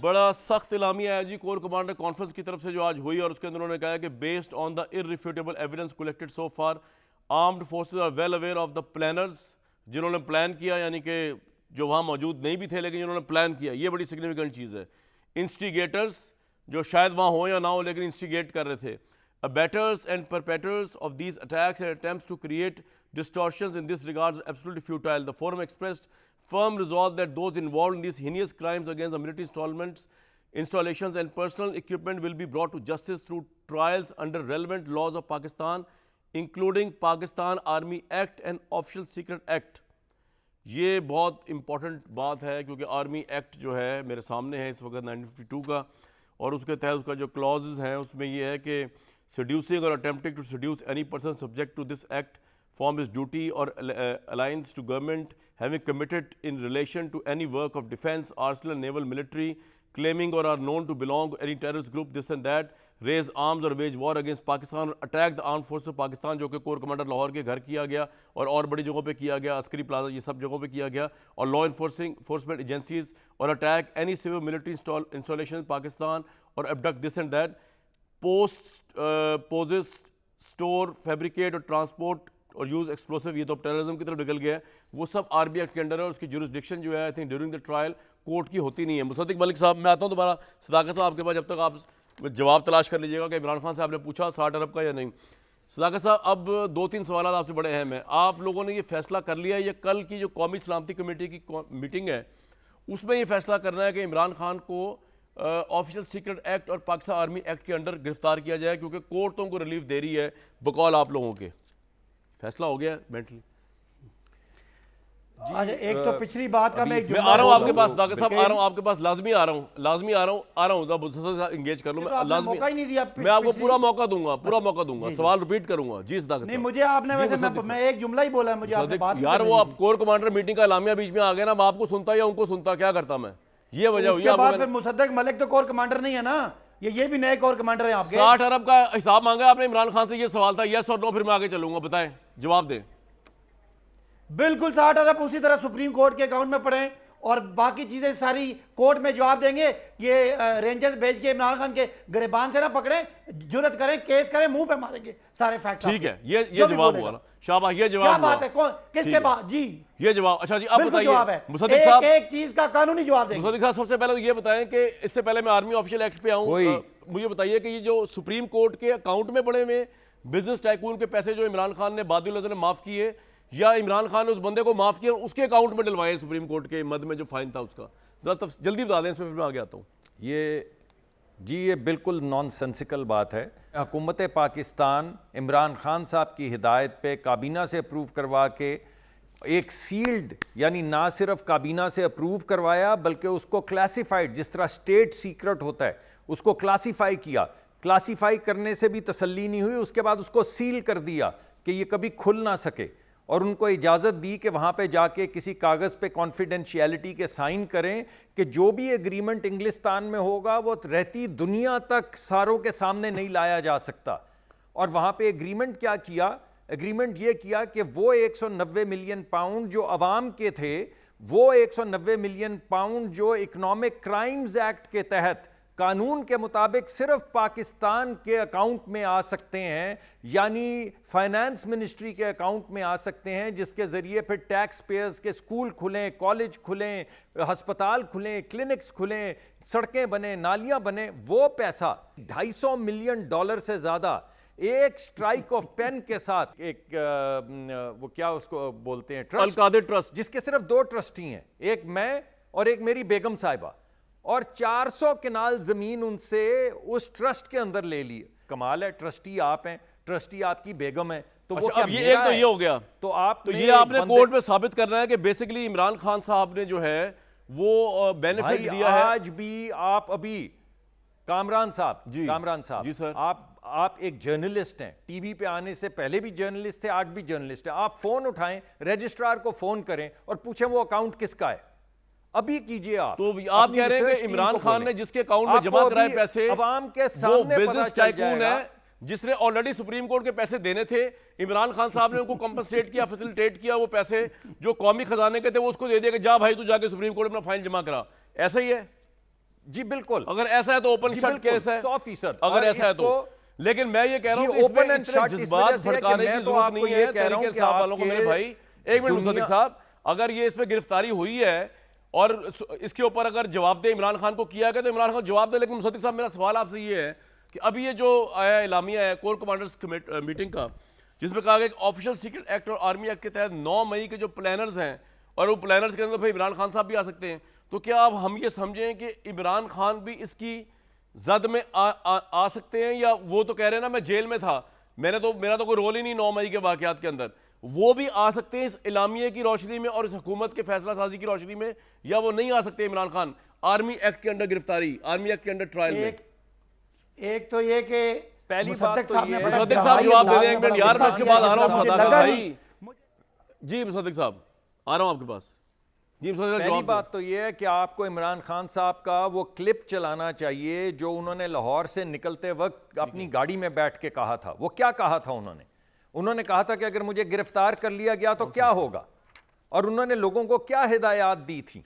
बड़ा सख्त इलामी आया जी कोर कमांडर कॉन्फ्रेंस की तरफ से जो आज हुई, और उसके अंदर उन्होंने कहा कि based on the irrefutable evidence collected so far armed forces are well aware of the planners, जिन्होंने प्लान किया, यानी कि जो वहाँ मौजूद नहीं भी थे लेकिन जिन्होंने प्लान किया, ये बड़ी सिग्निफिकेंट चीज़ है। इंस्टिगेटर्स, जो शायद वहाँ हो या ना हो लेकिन इंस्टिगेट कर रहे थे। Abettors and perpetrators of these attacks and attempts to create distortions in this regard is absolutely futile. The forum expressed firm resolve that those involved in these heinous crimes against the military installations and personal equipment will be brought to justice through trials under relevant laws of Pakistan, including Pakistan Army Act and Official Secret Act. ये बहुत important बात है क्योंकि army act जो है मेरे सामने है इस वक्त 1952 का, और उसके तहत उसका जो क्लॉजेज हैं उसमें ये है कि seducing or attempting to seduce any person subject to this act form his duty or alliance to government, having committed in relation to any work of defense, arsenal, naval, military, claiming or are known to belong to any terrorist group, this and that, raise arms or wage war against Pakistan or attack the armed forces of Pakistan, जो कि core commander Lahore के घर किया गया और बड़ी जगहों पे किया गया, अस्करी प्लाजा, ये सब जगहों पे किया गया, और लॉ enforcement agencies, और attack any civil military installation in Pakistan or abduct this and that, possess, store, fabricate और transport और यूज़ एक्सप्लोसिव, ये तो टेररिज्म की तरफ निकल गया है, वो सब आर्मी एक्ट के अंडर है और उसकी जुरिस्डिक्शन जो है I think during the trial court की होती नहीं है। मुसद्दिक मलिक साहब, मैं आता हूँ दोबारा सदाकत साहब के पास, जब तक आप जवाब तलाश कर लीजिएगा कि इमरान खान साहब ने पूछा 60 अरब का या नहीं। सदाकत साहब, अब 2-3 सवाल आपसे बड़े अहम हैं। आप लोगों ने ये फैसला कर लिया है, ये कल की जो कौमी सलामती कमेटी की मीटिंग है उसमें ये फैसला करना है कि इमरान खान को ऑफिशियल सीक्रेट एक्ट और पाकिस्तान आर्मी एक्ट के अंडर गिरफ्तार किया जाए, क्योंकि कोर्ट तो उनको रिलीफ दे रही है बकौल आप लोगों के। फैसला हो गया मेंटली? अच्छा, एक तो पिछली बात का मैं आ रहा हूं आपके पास, दागा साहब आ रहा हूं आपके पास, लाजमी आ रहा हूं, एंगेज कर लूं मैं, लाजमी मौका ही नहीं दिया। मैं आपको पूरा मौका दूंगा, सवाल रिपीट करूंगा जी। सदाकत नहीं, मुझे आपने वैसे मैं एक जुमला ही बोला है, मुझे आपने बात यार वो आप कोर कमांडर मीटिंग का एलामिया बीच में आ गया ना, मैं आपको सुनता या उनको सुनता, क्या करता मैं, ये वजह हुई है। मुसद्दिक मलिक तो कोर कमांडर नहीं है ना, ये भी नए कोर कमांडर है आपके। 60 अरब का हिसाब मांगा आपने इमरान खान से, ये सवाल था, यस और नो, फिर मैं आगे चलूंगा, बताएं, जवाब दें। बिल्कुल 60 अरब उसी तरह सुप्रीम कोर्ट के अकाउंट में पड़े और बाकी चीजें सारी कोर्ट में जवाब देंगे। ये रेंजर्स भेज के इमरान खान के गिरबान से ना पकड़े, जुर्रत करें, केस करें, मुंह पे मारेंगे सारे फैक्ट। ठीक है, ये जवाब हुआ ना, शाबाश, ये जवाब क्या बात है, कौन किसके बाद जी, ये जवाब। अच्छा जी, अब बताइए मुसद्दिक साहब, एक चीज का कानूनी जवाब देंगे। मुसद्दिक साहब, सबसे पहले तो ये बताएं कि इससे पहले मैं आर्मी ऑफिशियल एक्ट पे आऊं, मुझे बताइए कि ये जो सुप्रीम कोर्ट के अकाउंट में पड़े हुए बिजनेस टाइकून के पैसे जो इमरान खान ने बादल ने माफ किए, या इमरान खान ने उस बंदे को माफ किया उसके अकाउंट में डलवाए सुप्रीम कोर्ट के मद में जो फाइन था उसका, जरा जल्दी बता दें, इसमें फिर मैं आगे आता हूँ। ये बिल्कुल नॉनसेंसिकल बात है। हुकूमत पाकिस्तान इमरान खान साहब की हिदायत पे काबीना से अप्रूव करवा के एक सील्ड, यानी ना सिर्फ काबीना से अप्रूव करवाया बल्कि उसको क्लासिफाइड, जिस तरह स्टेट सीक्रेट होता है उसको क्लासिफाई किया। क्लासिफाई करने से भी तसल्ली नहीं हुई, उसके बाद उसको सील कर दिया कि ये कभी खुल ना सके, और उनको इजाज़त दी कि वहाँ पे जाके किसी कागज़ पे कॉन्फिडेंशियलिटी के साइन करें कि जो भी एग्रीमेंट इंग्लिस्तान में होगा वो रहती दुनिया तक सारों के सामने नहीं लाया जा सकता। और वहाँ पे एग्रीमेंट क्या किया? एग्रीमेंट ये किया कि वो 190 मिलियन पाउंड जो अवाम के थे, वो 190 मिलियन पाउंड जो इकोनॉमिक क्राइम्स एक्ट के तहत कानून के मुताबिक सिर्फ पाकिस्तान के अकाउंट में आ सकते हैं, यानी फाइनेंस मिनिस्ट्री के अकाउंट में आ सकते हैं, जिसके जरिए फिर टैक्स पेयर्स के स्कूल खुलें, कॉलेज खुलें, हस्पताल खुलें, क्लिनिक्स खुलें, सड़कें बने, नालियां बने, वो पैसा $250 मिलियन से ज्यादा एक स्ट्राइक ऑफ पेन के साथ, एक वो क्या उसको बोलते हैं, ट्रस्ट, जिसके सिर्फ 2 ट्रस्टी हैं, एक मैं और एक मेरी बेगम साहिबा, और 400 कनाल जमीन उनसे उस ट्रस्ट के अंदर ले लिए। कमाल है, ट्रस्टी आप हैं, ट्रस्टी आपकी बेगम है, तो अच्छा, वो क्या अब ये एक तो ये हो गया, तो आप तो ये आपने कोर्ट में साबित करना है कि बेसिकली इमरान खान साहब ने जो है वो बेनिफिट दिया है। आज भी आप अभी कामरान साहब जी सर, आप एक जर्नलिस्ट हैं, टीवी पे आने से पहले भी जर्नलिस्ट थे, आज भी जर्नलिस्ट हैं। आप फोन उठाएं, रजिस्ट्रार को फोन करें और पूछें वो अकाउंट किसका है, अभी कीजिए आप। तो आप कह रहे हैं कि इमरान खान ने जिसके अकाउंट में जमा कराए पैसे, अवाम के सामने बिजनेस टाइकून है जिसने ऑलरेडी सुप्रीम कोर्ट के पैसे देने थे, इमरान खान साहब ने उनको कंपनसेट किया, फैसिलिटेट किया, वो पैसे जो कौमी खजाने के थे वो उसको दे दिया कि जा भाई तू जाके सुप्रीम कोर्ट में अपना फाइन जमा करा, ऐसा ही है? जी बिल्कुल, अगर ऐसा है तो ओपन जी, शट बिल्कुल, केस है 100%। अगर और ऐसा है तो। इसको- लेकिन मैं ये कह रहा जी, हूं कि इसमें open and इतने shut इस जज्बात वजह से है कि भड़काने मैं की तो जरूरत आपको नहीं ये है। कह रहा हूं तहरीक कि इंसाफ वालों को, मेरे आपके भाई एक मिनट मुसद्दिक दुनिया- साहब, अगर ये इसमें गिरफ्तारी हुई है और इसके ऊपर अगर जवाबदेह इमरान खान को किया गया तो इमरान खान को जवाब दे। लेकिन मुसद्दिक साहब, मेरा सवाल आपसे ये है कि अभी ये जो आया इलामिया है कोर कमांडर्स मीटिंग का, जिसमें कहा गया कि ऑफिशियल सीक्रेट एक्ट और आर्मी एक्ट के तहत 9 मई के जो प्लानर्स हैं, और वो प्लानर्स के अंदर फिर इमरान खान साहब भी आ सकते हैं, तो क्या अब हम ये समझें कि इमरान खान भी इसकी जद में आ सकते हैं? या वो तो कह रहे हैं ना मैं जेल में था, मेरा तो कोई रोल ही नहीं 9 मई के वाकयात के अंदर, वो भी आ सकते हैं इस इलामिये की रोशनी में और इस हुकूमत के फैसला साजी की रोशनी में, या वो नहीं आ सकते इमरान खान आर्मी एक्ट के अंडर गिरफ्तारी, आर्मी एक्ट के अंडर ट्रायल में? एक तो ये कि पहली मुसद्दिक बात तो साहब ये ने है- बड़ा मुसद्दिक गहराई साहब जवाब दे अंदाज दें में एक मिनट बड़ा यार, मैं गुस्सा इसके बाद किया, आ रहा हूँ मुझे सदाकत लगा भाई। नहीं। जी मुसद्दिक साहब, आ रहा हूँ आपके पास। जी मुसद्दिक साहब, पहली जवाब बात तो यह है कि आपको इमरान खान साहब का वो क्लिप चलाना चाहिए जो उन्होंने लाहौर से निकलते वक्त अपनी गाड़ी में बैठ के कहा था। वो क्या कहा था उन्होंने कहा था कि अगर मुझे गिरफ्तार कर लिया गया तो क्या होगा, और उन्होंने लोगों को क्या हिदायत दी थी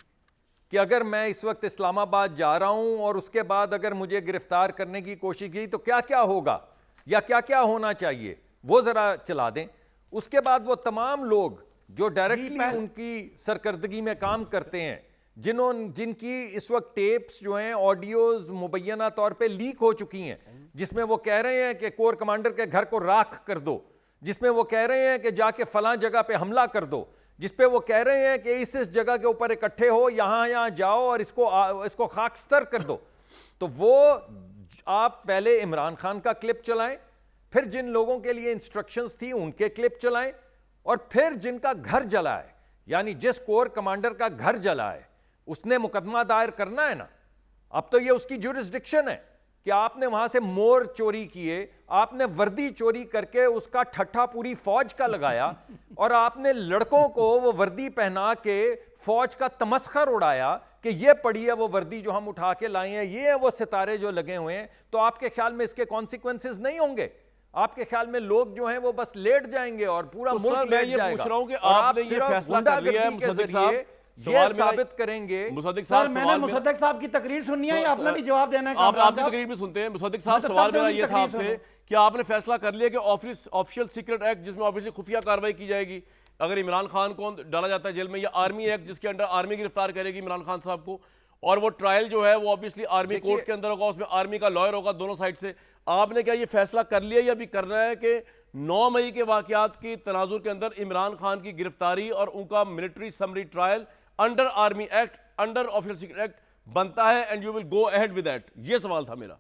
कि अगर मैं इस वक्त इस्लामाबाद जा रहा हूं और उसके बाद अगर मुझे गिरफ्तार करने की कोशिश की तो क्या क्या होगा या क्या क्या होना चाहिए, वो जरा चला दें। उसके बाद वो तमाम लोग जो डायरेक्टली उनकी सरकर्दगी में काम करते हैं, जिनकी इस वक्त टेप्स जो हैं, ऑडियोज मुबैना तौर पे लीक हो चुकी हैं, जिसमें वो कह रहे हैं कि कोर कमांडर के घर को राख कर दो, जिसमें वो कह रहे हैं कि जाके फलां जगह पे हमला कर दो, जिसपे वो कह रहे हैं कि इस जगह के ऊपर इकट्ठे हो, यहां जाओ और इसको खाकस्तर कर दो। तो वो आप पहले इमरान खान का क्लिप चलाएं, फिर जिन लोगों के लिए इंस्ट्रक्शंस थी उनके क्लिप चलाएं, और फिर जिनका घर जला है, यानी जिस कोर कमांडर का घर जला है उसने मुकदमा दायर करना है ना। अब तो ये उसकी ज्यूरिसडिक्शन है कि आपने वहां से मोर चोरी किए, आपने वर्दी चोरी करके उसका ठट्ठा पूरी फौज का लगाया, और आपने लड़कों को वो वर्दी पहना के फौज का तमस्खर उड़ाया कि ये पड़ी है वो वर्दी जो हम उठा के लाए हैं, ये है वो सितारे जो लगे हुए हैं। तो आपके ख्याल में इसके कॉन्सिक्वेंसेस नहीं होंगे? आपके ख्याल में लोग जो हैं वो बस लेट जाएंगे और पूरा तो मुल्क सर, मैं लेट ये जाएगा? पूछ रहा हूं कि और आप आपने ये सिर्फ फैसला कर लिया है, गुंडागर्दी के मुसद्दिक जरिए साहब, ये सवाल मेरा- साबित करेंगे। मुसद्दिक सर साहब, मैंने सवाल मेरा- मुसद्दिक साहब की तकरीर सुननी है या अपना भी जवाब देना है? आप कामरान आपकी साहब? तकरीर भी सुनते हैं मुसद्दिक साहब। मैं तो सवाल तब से मेरा उनकी ये था तकरीर आपसे सुनूं। कि आपने फैसला कर लिया कि ऑफिशियल सीक्रेट एक्ट, जिसमें ऑफिशियल खुफिया कार्रवाई की जाएगी अगर इमरान खान को डाला जाता है जेल में, या आर्मी एक्ट जिसके अंडर आर्मी गिरफ्तार करेगी इमरान खान साहब को, और वो ट्रायल जो है वो ऑब्वियसली आर्मी कोर्ट के अंदर होगा, उसमें आर्मी का लॉयर होगा दोनों साइड से। आपने क्या ये फैसला कर लिया या भी करना है कि 9 मई के वाकयात की तनाजुर के अंदर इमरान खान की गिरफ्तारी और उनका military summary trial under army act, under official secret act बनता है, and you will go ahead with that? ये सवाल था मेरा।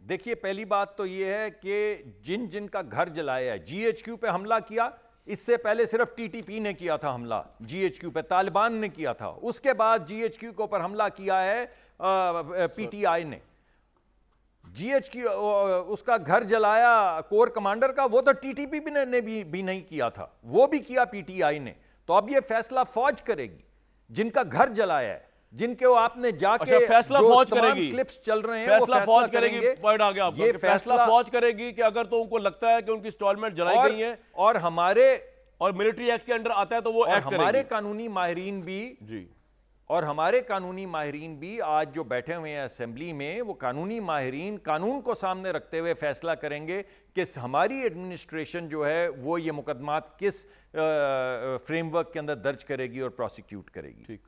देखिए पहली बात तो यह है कि जिन का घर जलाया है, जीएचक्यू पे हमला किया, इससे पहले सिर्फ टीटीपी ने किया था हमला, जीएचक्यू पे तालिबान ने किया था, उसके बाद जीएचक्यू के ऊपर हमला किया है पीटीआई ने। जीएचक्यू उसका घर जलाया कोर कमांडर का, वो तो टीटीपी ने भी नहीं किया था, वो भी किया पीटीआई ने। तो अब ये फैसला फौज करेगी जिनका घर जलाया है, जिनके आपने जाके अच्छा, फैसला जो फौज तमाम करेगी, क्लिप्स चल रहे हैं फैसला वो फौज करेगी। करेंगे। पॉइंट आ गया आपका ये कि फैसला फौज करेगी कि अगर तो उनको लगता है कि उनकी इंस्टॉलमेंट जलाई गई है और हमारे और मिलिट्री एक्ट के अंडर आता है तो वो और एक्ट हमारे करेगी। कानूनी माहिरीन भी जी, और हमारे कानूनी माहिरीन भी आज जो बैठे हुए हैं असेंबली में, वो कानूनी माहिरीन कानून को सामने रखते हुए फैसला करेंगे कि हमारी एडमिनिस्ट्रेशन जो है वो ये मुकदमात किस फ्रेमवर्क के अंदर दर्ज करेगी और प्रोसिक्यूट करेगी। ठीक।